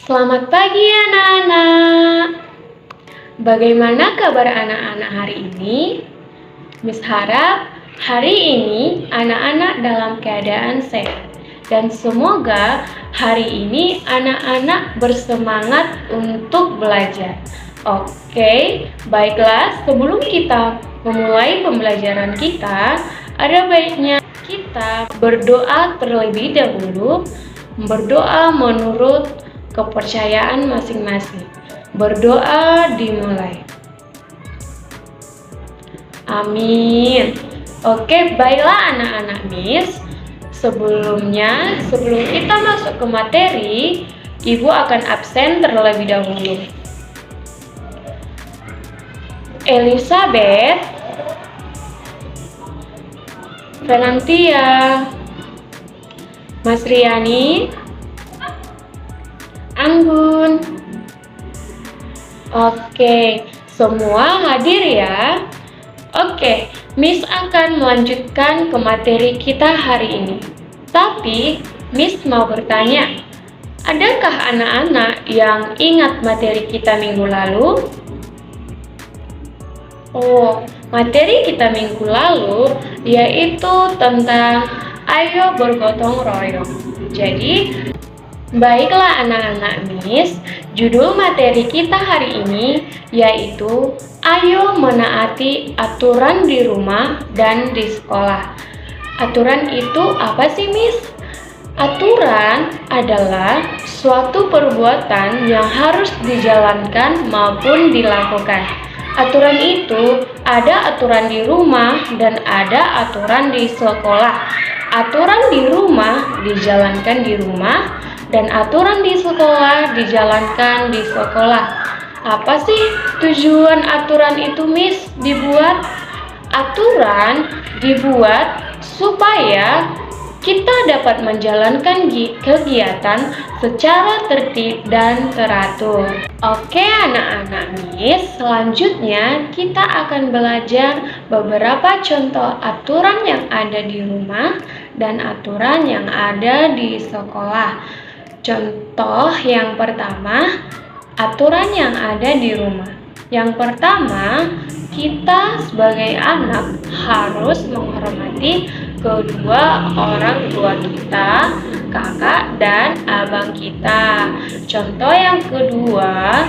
Selamat pagi anak-anak. Bagaimana kabar anak-anak hari ini? Miss harap hari ini anak-anak dalam keadaan sehat dan semoga hari ini anak-anak bersemangat untuk belajar. Oke, baiklah, sebelum kita memulai pembelajaran kita, ada baiknya kita berdoa terlebih dahulu. Berdoa menurut kepercayaan masing-masing. Berdoa dimulai. Amin. Oke, baiklah anak-anak Miss. Sebelum kita masuk ke materi, Ibu akan absen terlebih dahulu. Elizabeth, Fenantia, Mas Riani, Anggun. Oke, semua hadir ya. Oke, Miss akan melanjutkan ke materi kita hari ini. Tapi, Miss mau bertanya, adakah anak-anak yang ingat materi kita minggu lalu? Oh, materi kita minggu lalu yaitu tentang ayo bergotong royong. Jadi, baiklah anak-anak Miss, judul materi kita hari ini yaitu ayo menaati aturan di rumah dan di sekolah. Aturan itu apa sih Miss? Aturan adalah suatu perbuatan yang harus dijalankan maupun dilakukan. Aturan itu ada aturan di rumah dan ada aturan di sekolah. Aturan di rumah dijalankan di rumah dan aturan di sekolah dijalankan di sekolah. Apa sih tujuan aturan itu Miss dibuat? Aturan dibuat supaya kita dapat menjalankan kegiatan secara tertib dan teratur. Oke anak-anak Miss, selanjutnya kita akan belajar beberapa contoh aturan yang ada di rumah dan aturan yang ada di sekolah. Contoh yang pertama, aturan yang ada di rumah. Yang pertama, kita sebagai anak harus menghormati kedua orang tua kita, kakak dan abang kita. Contoh yang kedua,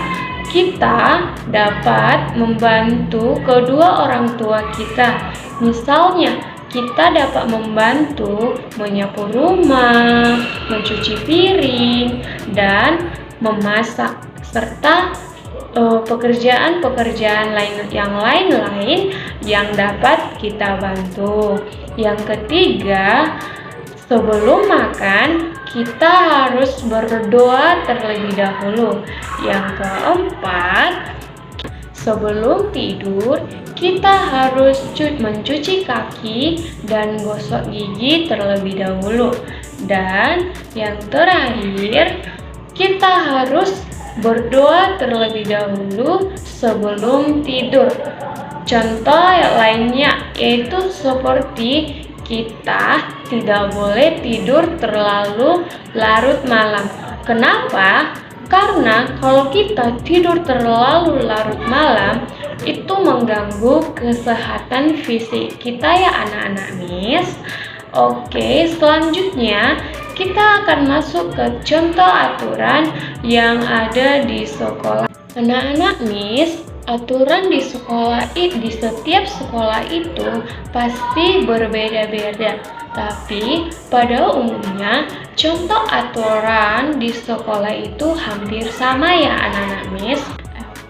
kita dapat membantu kedua orang tua kita. Misalnya, kita dapat membantu menyapu rumah, mencuci piring, dan memasak, serta pekerjaan-pekerjaan yang lain-lain yang dapat kita bantu. Yang ketiga, sebelum makan kita harus berdoa terlebih dahulu. Yang keempat, sebelum tidur kita harus mencuci kaki dan gosok gigi terlebih dahulu. Dan yang terakhir, kita harus berdoa terlebih dahulu sebelum tidur. Contoh lainnya yaitu seperti kita tidak boleh tidur terlalu larut malam. Kenapa? Karena kalau kita tidur terlalu larut malam, itu mengganggu kesehatan fisik kita ya anak-anak Miss. Oke, selanjutnya kita akan masuk ke contoh aturan yang ada di sekolah. Anak-anak Miss, aturan di setiap sekolah itu pasti berbeda-beda. Tapi pada umumnya contoh aturan di sekolah itu hampir sama ya anak-anak Miss.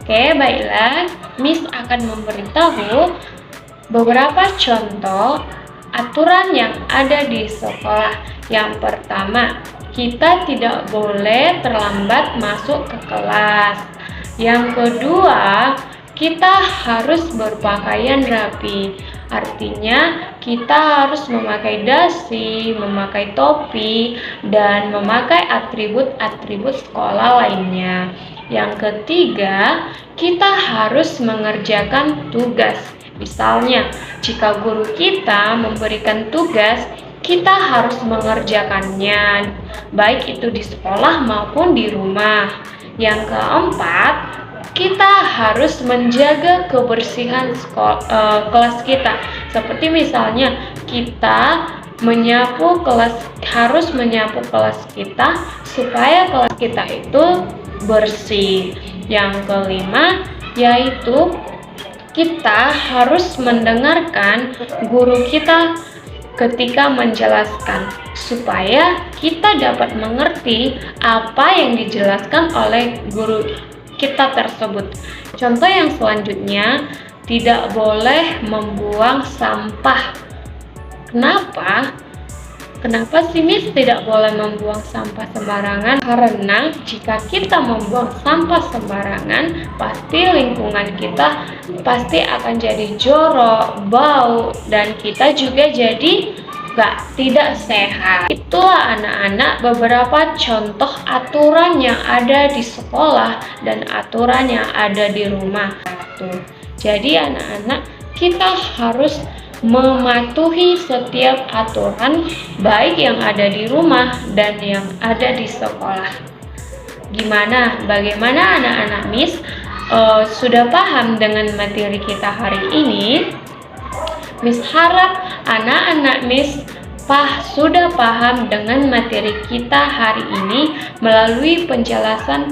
Oke, baiklah, Miss akan memberitahu beberapa contoh aturan yang ada di sekolah. Yang pertama, kita tidak boleh terlambat masuk ke kelas. Yang kedua, kita harus berpakaian rapi. Artinya, kita harus memakai dasi, memakai topi, dan memakai atribut-atribut sekolah lainnya. Yang ketiga, kita harus mengerjakan tugas. Misalnya, jika guru kita memberikan tugas, kita harus mengerjakannya, baik itu di sekolah maupun di rumah. Yang keempat, kita harus menjaga kebersihan kelas kita. Seperti misalnya kita harus menyapu kelas kita supaya kelas kita itu bersih. Yang kelima, yaitu kita harus mendengarkan guru kita ketika menjelaskan, supaya kita dapat mengerti apa yang dijelaskan oleh guru kita tersebut. Contoh yang selanjutnya, tidak boleh membuang sampah. Kenapa sih Miss tidak boleh membuang sampah sembarangan? Karena jika kita membuang sampah sembarangan, pasti lingkungan kita pasti akan jadi jorok, bau, dan kita juga jadi tidak sehat. Itulah anak-anak beberapa contoh aturan yang ada di sekolah dan aturan yang ada di rumah. Jadi anak-anak, kita harus mematuhi setiap aturan baik yang ada di rumah dan yang ada di sekolah. Bagaimana anak-anak Miss sudah paham dengan materi kita hari ini? Miss harap anak-anak Miss sudah paham dengan materi kita hari ini melalui penjelasan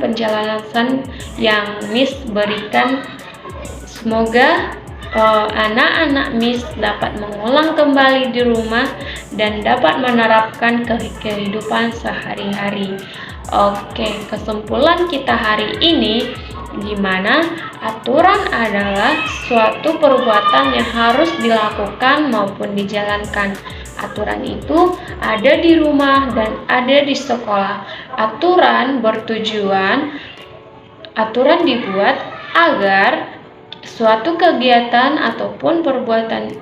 yang Miss berikan. Semoga anak-anak Miss dapat mengulang kembali di rumah dan dapat menerapkan kehidupan sehari-hari. Oke, kesimpulan kita hari ini, gimana? Aturan adalah suatu perbuatan yang harus dilakukan maupun dijalankan. Aturan itu ada di rumah dan ada di sekolah. Aturan dibuat agar suatu kegiatan ataupun perbuatan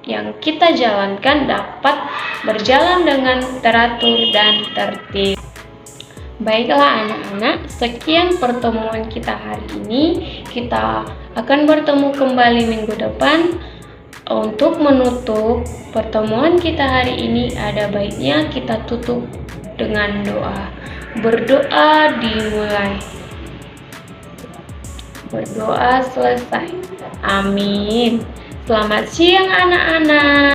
yang kita jalankan dapat berjalan dengan teratur dan tertib. Baiklah anak-anak, sekian pertemuan kita hari ini. Kita akan bertemu kembali minggu depan. Untuk menutup pertemuan kita hari ini, ada baiknya kita tutup dengan doa. Berdoa dimulai, berdoa selesai. Amin. Selamat siang anak-anak.